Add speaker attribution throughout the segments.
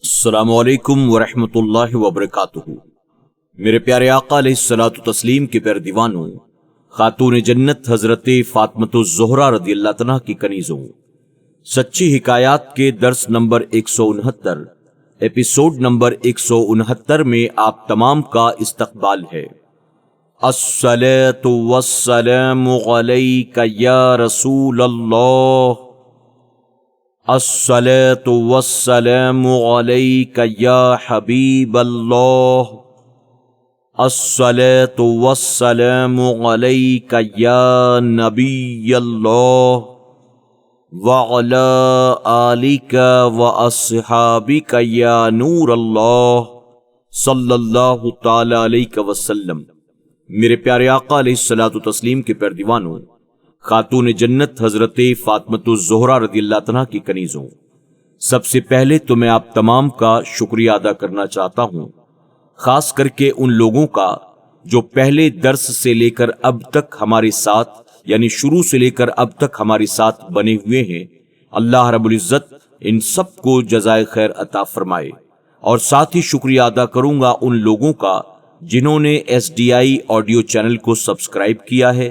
Speaker 1: السلام علیکم ورحمۃ اللہ وبرکاتہ۔ میرے پیارے آقا علیہ الصلوۃ والتسلیم کے پیارے دیوانوں، خاتون جنت حضرت فاطمۃ الزہرا رضی اللہ عنہا کی کنیزوں، سچی حکایات کے درس نمبر 169 ایپیسوڈ نمبر 169 میں آپ تمام کا استقبال ہے۔ الصلاۃ والسلام علیک یا رسول اللہ، الصلاۃ والسلام علیک یا حبیب اللہ، الصلاۃ والسلام علیک یا نبی اللہ، وعلی آلک واصحابک یا نور اللہ، صلی تعالی علیہ وسلم۔ میرے پیارے آقا علیہ الصلوۃ والتسلیم کے پیارے دیوانوں، خاتون جنت حضرت فاطمۃ الزہرا رضی اللہ عنہا کی کنیزوں، سب سے پہلے تو میں آپ تمام کا شکریہ ادا کرنا چاہتا ہوں، خاص کر کے ان لوگوں کا جو پہلے درس سے لے کر اب تک ہمارے ساتھ، یعنی شروع سے لے کر اب تک ہمارے ساتھ بنے ہوئے ہیں۔ اللہ رب العزت ان سب کو جزائے خیر عطا فرمائے۔ اور ساتھ ہی شکریہ ادا کروں گا ان لوگوں کا جنہوں نے SDI آڈیو چینل کو سبسکرائب کیا ہے،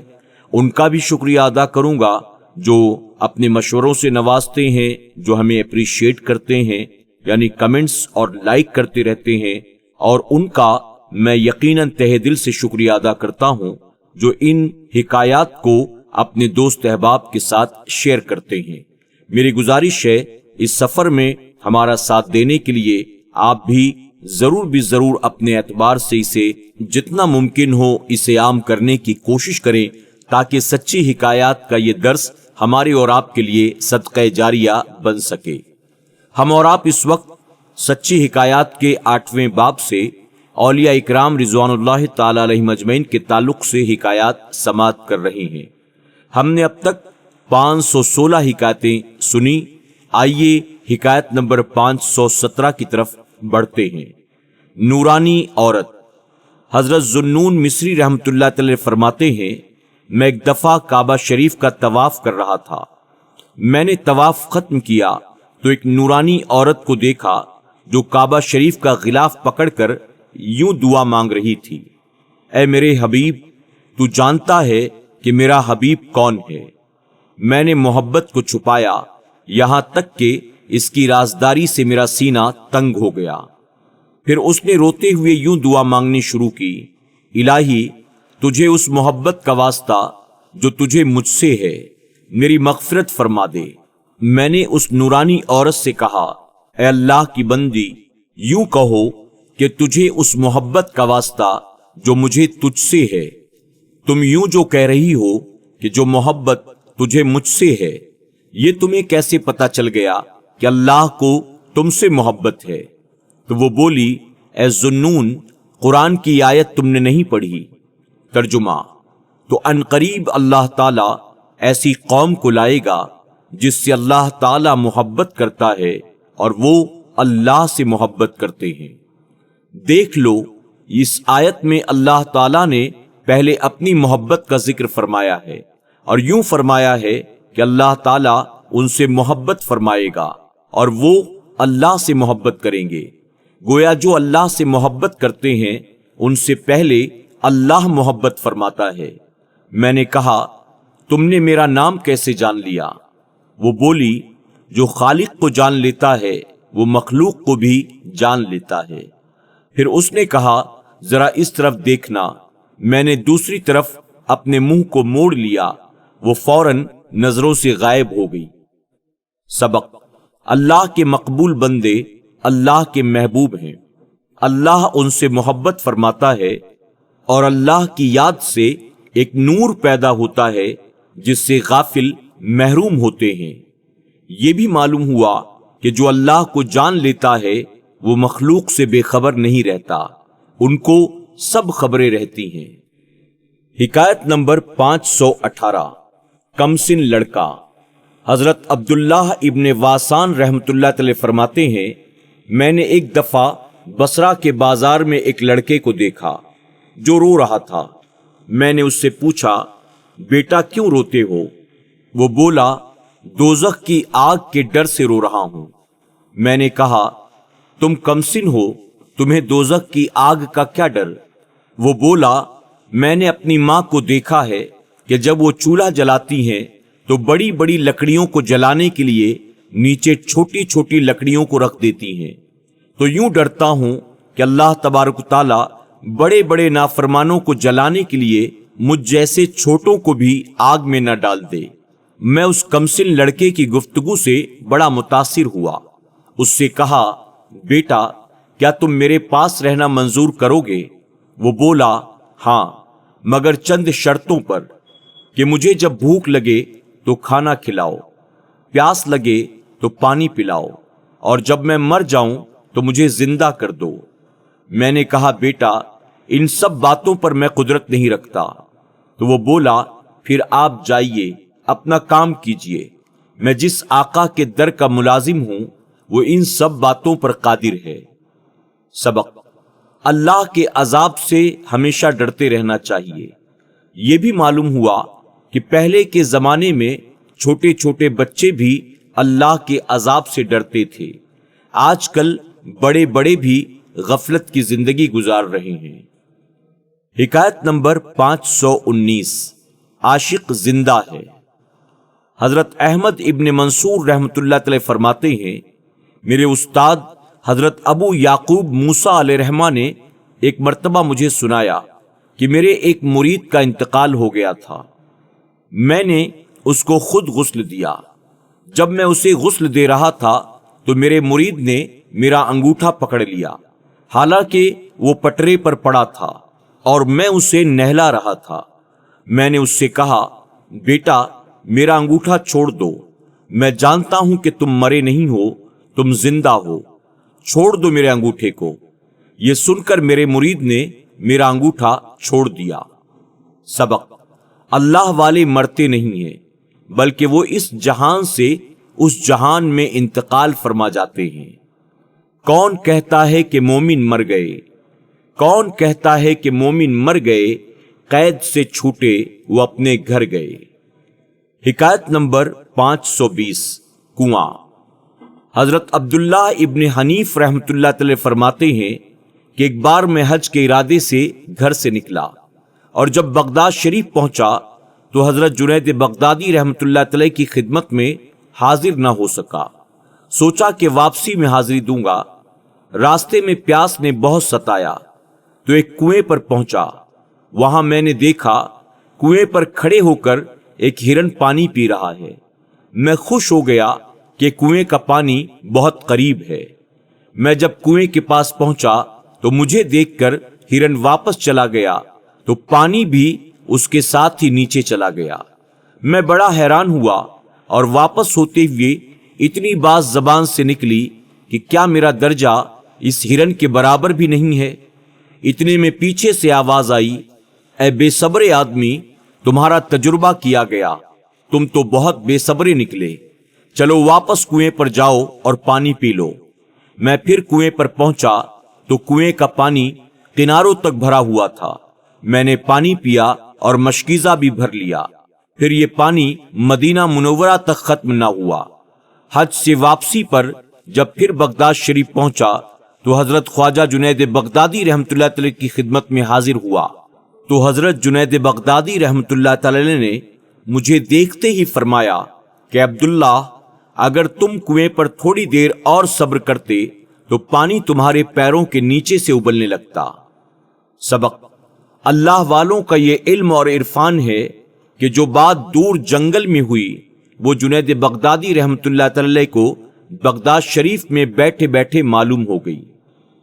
Speaker 1: ان کا بھی شکریہ ادا کروں گا جو اپنے مشوروں سے نوازتے ہیں، جو ہمیں اپریشیٹ کرتے ہیں، یعنی کمنٹس اور لائک کرتے رہتے ہیں، اور ان کا میں یقیناً تہہ دل سے شکریہ ادا کرتا ہوں جو ان حکایات کو اپنے دوست احباب کے ساتھ شیئر کرتے ہیں۔ میری گزارش ہے اس سفر میں ہمارا ساتھ دینے کے لیے آپ بھی ضرور اپنے اعتبار سے اسے جتنا ممکن ہو اسے عام کرنے کی کوشش کریں، تاکہ سچی حکایات کا یہ درس ہمارے اور آپ کے لیے صدقہ جاریہ بن سکے۔ ہم اور آپ اس وقت سچی حکایات کے 8ویں باب سے اولیاء اکرام رضوان اللہ تعالی علیہم اجمعین کے تعلق سے حکایات سماعت کر رہے ہیں۔ ہم نے اب تک 516 حکایتیں سنی۔ آئیے حکایت نمبر 517 کی طرف بڑھتے ہیں۔ نورانی عورت۔ حضرت ذوالنون مصری رحمۃ اللہ تعالی فرماتے ہیں، میں ایک دفعہ کعبہ شریف کا طواف کر رہا تھا۔ میں نے طواف ختم کیا تو ایک نورانی عورت کو دیکھا جو کعبہ شریف کا غلاف پکڑ کر یوں دعا مانگ رہی تھی، اے میرے حبیب، تو جانتا ہے کہ میرا حبیب کون ہے۔ میں نے محبت کو چھپایا یہاں تک کہ اس کی رازداری سے میرا سینہ تنگ ہو گیا۔ پھر اس نے روتے ہوئے یوں دعا مانگنی شروع کی، الہی، تجھے اس محبت کا واسطہ جو تجھے مجھ سے ہے، میری مغفرت فرما دے۔ میں نے اس نورانی عورت سے کہا، اے اللہ کی بندی، یوں کہو کہ تجھے اس محبت کا واسطہ جو مجھے تجھ سے ہے۔ تم یوں جو کہہ رہی ہو کہ جو محبت تجھے مجھ سے ہے، یہ تمہیں کیسے پتا چل گیا کہ اللہ کو تم سے محبت ہے؟ تو وہ بولی، اے ذوالنون، قرآن کی آیت تم نے نہیں پڑھی؟ ترجمہ: تو عنقریب اللہ تعالیٰ ایسی قوم کو لائے گا جس سے اللہ تعالیٰ محبت کرتا ہے اور وہ اللہ سے محبت کرتے ہیں۔ دیکھ لو، اس آیت میں اللہ تعالیٰ نے پہلے اپنی محبت کا ذکر فرمایا ہے اور یوں فرمایا ہے کہ اللہ تعالیٰ ان سے محبت فرمائے گا اور وہ اللہ سے محبت کریں گے۔ گویا جو اللہ سے محبت کرتے ہیں ان سے پہلے اللہ محبت فرماتا ہے۔ میں نے کہا، تم نے میرا نام کیسے جان لیا؟ وہ بولی، جو خالق کو جان لیتا ہے وہ مخلوق کو بھی جان لیتا ہے۔ پھر اس نے کہا، ذرا اس طرف دیکھنا۔ میں نے دوسری طرف اپنے منہ کو موڑ لیا، وہ فوراً نظروں سے غائب ہو گئی۔ سبق: اللہ کے مقبول بندے اللہ کے محبوب ہیں۔ اللہ ان سے محبت فرماتا ہے اور اللہ کی یاد سے ایک نور پیدا ہوتا ہے جس سے غافل محروم ہوتے ہیں۔ یہ بھی معلوم ہوا کہ جو اللہ کو جان لیتا ہے وہ مخلوق سے بے خبر نہیں رہتا، ان کو سب خبریں رہتی ہیں۔ حکایت نمبر 518۔ کمسن لڑکا۔ حضرت عبداللہ ابن واسان رحمۃ اللہ تعالی فرماتے ہیں، میں نے ایک دفعہ بصرہ کے بازار میں ایک لڑکے کو دیکھا جو رو رہا تھا۔ میں نے اس سے پوچھا، بیٹا کیوں روتے ہو؟ وہ بولا، دوزخ کی آگ کے ڈر سے رو رہا ہوں۔ میں نے کہا، تم کمسن ہو، تمہیں دوزخ کی آگ کا کیا ڈر؟ وہ بولا، میں نے اپنی ماں کو دیکھا ہے کہ جب وہ چولہا جلاتی ہیں تو بڑی بڑی لکڑیوں کو جلانے کے لیے نیچے چھوٹی چھوٹی لکڑیوں کو رکھ دیتی ہیں، تو یوں ڈرتا ہوں کہ اللہ تبارک و تعالیٰ بڑے بڑے نافرمانوں کو جلانے کے لیے مجھ جیسے چھوٹوں کو بھی آگ میں نہ ڈال دے۔ میں اس کمسن لڑکے کی گفتگو سے بڑا متاثر ہوا۔ اس سے کہا، بیٹا کیا تم میرے پاس رہنا منظور کرو گے؟ وہ بولا، ہاں، مگر چند شرطوں پر، کہ مجھے جب بھوک لگے تو کھانا کھلاؤ، پیاس لگے تو پانی پلاؤ، اور جب میں مر جاؤں تو مجھے زندہ کر دو۔ میں نے کہا، بیٹا ان سب باتوں پر میں قدرت نہیں رکھتا۔ تو وہ بولا، پھر آپ جائیے، اپنا کام کیجیے، میں جس آقا کے در کا ملازم ہوں وہ ان سب باتوں پر قادر ہے۔ سبق: اللہ کے عذاب سے ہمیشہ ڈرتے رہنا چاہیے۔ یہ بھی معلوم ہوا کہ پہلے کے زمانے میں چھوٹے چھوٹے بچے بھی اللہ کے عذاب سے ڈرتے تھے۔ آج کل بڑے بڑے بھی غفلت کی زندگی گزار رہے ہیں۔ حکایت نمبر 519، عاشق زندہ ہے۔ حضرت احمد ابن منصور رحمۃ اللہ علیہ فرماتے ہیں، میرے استاد حضرت ابو یعقوب موسیٰ علیہ رحمہ نے ایک مرتبہ مجھے سنایا کہ میرے ایک مرید کا انتقال ہو گیا تھا۔ میں نے اس کو خود غسل دیا۔ جب میں اسے غسل دے رہا تھا تو میرے مرید نے میرا انگوٹھا پکڑ لیا، حالانکہ وہ پٹرے پر پڑا تھا اور میں اسے نہلا رہا تھا۔ میں نے اس سے کہا، بیٹا میرا انگوٹھا چھوڑ دو، میں جانتا ہوں کہ تم مرے نہیں ہو، تم زندہ ہو، چھوڑ دو میرے انگوٹھے کو۔ یہ سن کر میرے مرید نے میرا انگوٹھا چھوڑ دیا۔ سبق: اللہ والے مرتے نہیں ہیں، بلکہ وہ اس جہان سے اس جہان میں انتقال فرما جاتے ہیں۔ کون کہتا ہے کہ مومن مر گئے؟ کون کہتا ہے کہ مومن مر گئے؟ قید سے چھوٹے وہ اپنے گھر گئے۔ حکایت نمبر 520، کنواں۔ حضرت عبداللہ ابن حنیف رحمۃ اللہ علیہ فرماتے ہیں کہ ایک بار میں حج کے ارادے سے گھر سے نکلا، اور جب بغداد شریف پہنچا تو حضرت جنید بغدادی رحمۃ اللہ علیہ کی خدمت میں حاضر نہ ہو سکا۔ سوچا کہ واپسی میں حاضری دوں گا۔ راستے میں پیاس نے بہت ستایا تو ایک کنویں پر پہنچا۔ وہاں میں نے دیکھا کنویں پر کھڑے ہو کر ایک ہرن پانی پی رہا ہے۔ میں خوش ہو گیا کہ کنویں کا پانی بہت قریب ہے۔ میں جب کنویں کے پاس پہنچا تو مجھے دیکھ کر ہرن واپس چلا گیا تو پانی بھی اس کے ساتھ ہی نیچے چلا گیا۔ میں بڑا حیران ہوا اور واپس ہوتے ہوئے اتنی بات زبان سے نکلی کہ کیا میرا درجہ اس ہرن کے برابر بھی نہیں ہے؟ اتنے میں پیچھے سے آواز آئی، اے بے صبر آدمی، تمہارا تجربہ کیا گیا، تم تو بہت بے صبرے نکلے، چلو واپس کنویں پر جاؤ اور پانی پی لو۔ میں پھر کنویں پر پہنچا تو کنویں کا پانی کناروں تک بھرا ہوا تھا۔ میں نے پانی پیا اور مشکیزہ بھی بھر لیا۔ پھر یہ پانی مدینہ منورہ تک ختم نہ ہوا۔ حج سے واپسی پر جب پھر بغداد شریف پہنچا تو حضرت خواجہ جنید بغدادی رحمۃ اللہ تعالی کی خدمت میں حاضر ہوا تو حضرت جنید بغدادی رحمۃ اللہ تعالی نے مجھے دیکھتے ہی فرمایا کہ عبداللہ، اگر تم کنویں پر تھوڑی دیر اور صبر کرتے تو پانی تمہارے پیروں کے نیچے سے ابلنے لگتا۔ سبق: اللہ والوں کا یہ علم اور عرفان ہے کہ جو بات دور جنگل میں ہوئی وہ جنید بغدادی رحمۃ اللہ تعالی کو بغداد شریف میں بیٹھے بیٹھے معلوم ہو گئی،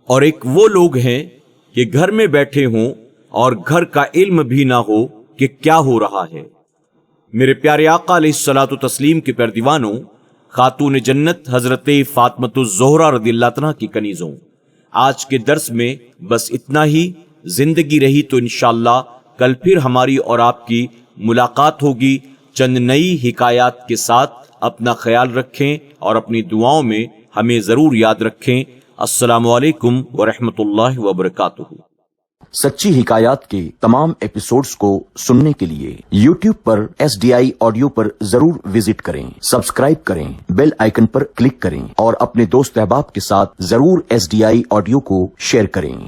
Speaker 1: اور ایک وہ لوگ ہیں کہ گھر میں بیٹھے ہوں اور گھر کا علم بھی نہ ہو کہ کیا ہو رہا ہے۔ میرے پیارے آقا علیہ الصلوۃ والتسلیم کے پیردیوانوں، خاتون جنت حضرت فاطمۃ الزہرا رضی اللہ عنہا کی کنیزوں، آج کے درس میں بس اتنا ہی۔ زندگی رہی تو انشاءاللہ کل پھر ہماری اور آپ کی ملاقات ہوگی چند نئی حکایات کے ساتھ۔ اپنا خیال رکھیں اور اپنی دعاؤں میں ہمیں ضرور یاد رکھیں۔ السلام علیکم ورحمۃ اللہ وبرکاتہ۔
Speaker 2: سچی حکایات کے تمام ایپیسوڈز کو سننے کے لیے YouTube پر SDI آڈیو پر ضرور وزٹ کریں، سبسکرائب کریں، بیل آئیکن پر کلک کریں اور اپنے دوست احباب کے ساتھ ضرور SDI آڈیو کو شیئر کریں۔